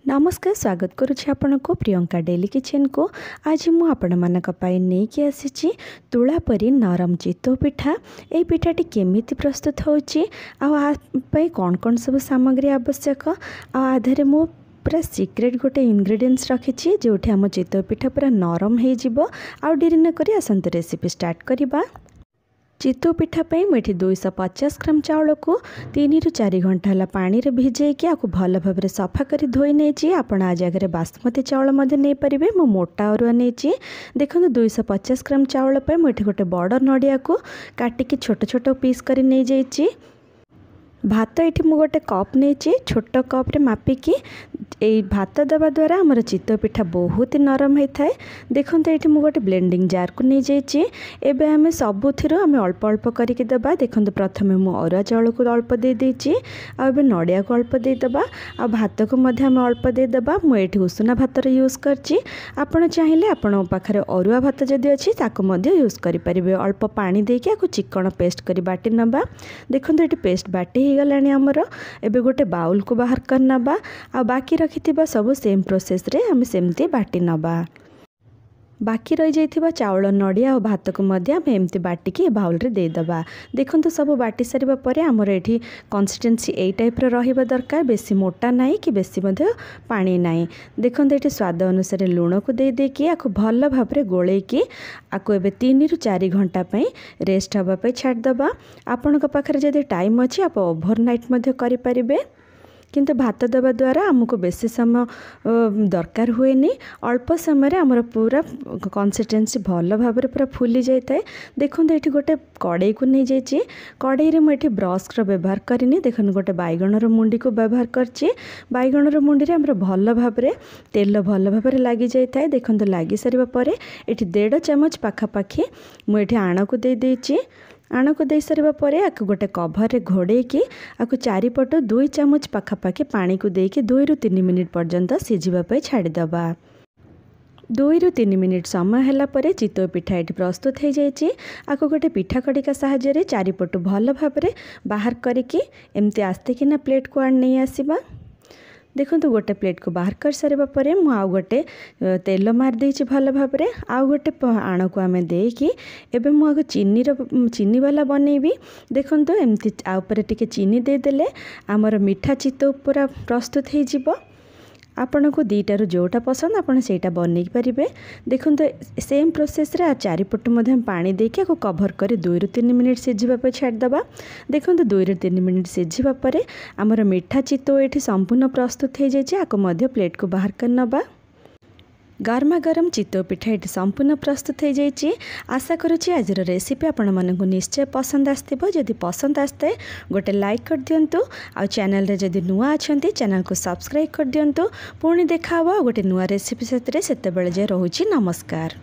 नमस्कार स्वागत करुछि आपनको Priyanka daily kitchen को। आज मु आपनमानक पई नेकी आसीछि तुळा परी नरम चितौ पिठा। ए पिठाटी केमिति प्रस्तुत होछि आ पई कोन कोन सब सामग्री आवश्यक आ आधारे मु पूरा सिक्रेट गोटे इनग्रेडिएंट्स रखिछि जोठी हम चितौ पिठा पूरा नरम हे जिवो। आ डेरी न करी आसंत रेसिपी स्टार्ट करिबा। चितौ पिठा पे मुझे 250 ग्राम चाउल को 3 ରୁ 4 घंटा है पानी रे भिजेकी आपको भल भाव सफा कर धोई नहीं। आपण आ जगह बासमती चाउल नहीं पारे। मो मोटा अरुआ नहीं देखो 250 ग्राम चाउल पे मुझे गोटे बड़ नड़िया को काटिकी छोट छोट पीस कर नहीं जाइए। भात ये गोटे कप नहीं छोट कप रे मापिकी ये भात देवा द्वारा आमर चितौ पिठा बहुत ही नरम होता है। देखो ये गोटे ब्लेंडिंग जार को नहीं जाइए। एबे आमे सबुथिर आमे अल्प अल्प करके देबा। देखो प्रथमे मु अरुआ चाउल को अल्प दे देछि आ एबे नड़िया को अल्प दे देबा आ भात को मध्य आमे अल्प दे देबा। मु एठी उषुना भात रे यूज करछि। आपण चाहिले आपण पाखरे अरुआ भात जदि अछि ताको मध्य यूज करि परिबे। अल्प पानी देके आको चिकन पेस्ट करी बाटी नबा। देखो एठी पेस्ट बाटी गलानी हमर। एबे गोटे बाउल को बाहर कर नबा आ बाकी रखिथिबा सब सेम प्रोसेस रे हम सेमती बाटी नबा। बाकी रही जाइथिबा चाउल नड़िया और भात को मध्य हम एमती बाटिकी बाउल रे दे दबा। देखो तो सब बाटी सारिबा परे हमर एठी कंसिस्टेंसी ए टाइप रे रहिबा दरकार। बेसी मोटा नाही कि बेसी मध्य पानी नाही। देखो एठी स्वाद अनुसार लूण को दे दे कि आको भल भाबरे गोळे कि आको एबे 3 ରୁ 4 घंटा पई रेस्ट हबा पई छाड़ दबा। आपन को पाखरे जदि टाइम अछि आप ओवरनाइट मध्य करि परिबे। किंतु भात देवा द्वारा आमको बेसी समय दरकार हुए नहीं। अल्प समय आमर पूरा कंसिस्टेंसी भल भाव पूरा फुली जाए। देखो ये गोटे कड़ई को नहीं जाइए। कड़ई रे मुझे ब्रश व्यवहार करनी। देखो गोटे बैगणर मुंडी को व्यवहार करछि। बैगणर मुंडी रे भल भाव तेल भल भाव लगी जाए। देखो लगी सारा पर ये 1.5 चामच पाखापाखि मुझे आण को दे देछि। आण को दे सारा पर आको गोटे कभर रे घोड़े की आको चारिपट 2 चामच पाखापाखि पानी को देके 2 ରୁ 3 मिनिट पर्यंत सिझिबा छाड़ीदबा। 2 ରୁ 3 मिनिट समय है पर चितौ पिठा ये प्रस्तुत हो जाए। आको गोटे पिठा कड़िका साहाय्य चारिपट भल भाव बाहर करके एमती आस्ते किना प्लेट को आन नहीं आसीबा। देखो गोटे प्लेट को बाहर कर सारा पर आउ गोटे तेल मार देछि भल भाव आउ गोटे आण को आमे देकी एबे मु आगो चीनी वाला बनैबी। देखो एमती आ ऊपर टिके चीनी दे देले आमर मीठा चितौ पूरा प्रस्तुत हो जिवो। आपन को दीटार जोटा पसंद आपन सेटा बनै पारिबे। देखो सेम प्रोसेस रे चारिपट मध्य पानी देके को कभर कर 2 ରୁ 3 मिनिट सिझिबा पे छाड़ दबा। देखो 2 ରୁ 3 मिनिट सिझिबा परे आमर मीठा चितौ एठी संपूर्ण प्रस्तुत हो जाइए। आको मध्य प्लेट को बाहर कर नबा। गरमा गरम चितौ पिठा ये संपूर्ण प्रस्तुत हो जाइए। आशा करुँची आज रेसिपी आपण मानक निश्चय पसंद आसथिबो। जदि पसंद आसते गोटे लाइक कर दियंतु। आ चैनल रे जदि नुआ अछंती चैनल को सब्सक्राइब कर दियंतु। पुणी देखा गोटे नुआ रेसिपी सेते बेले जे रहूची। नमस्कार।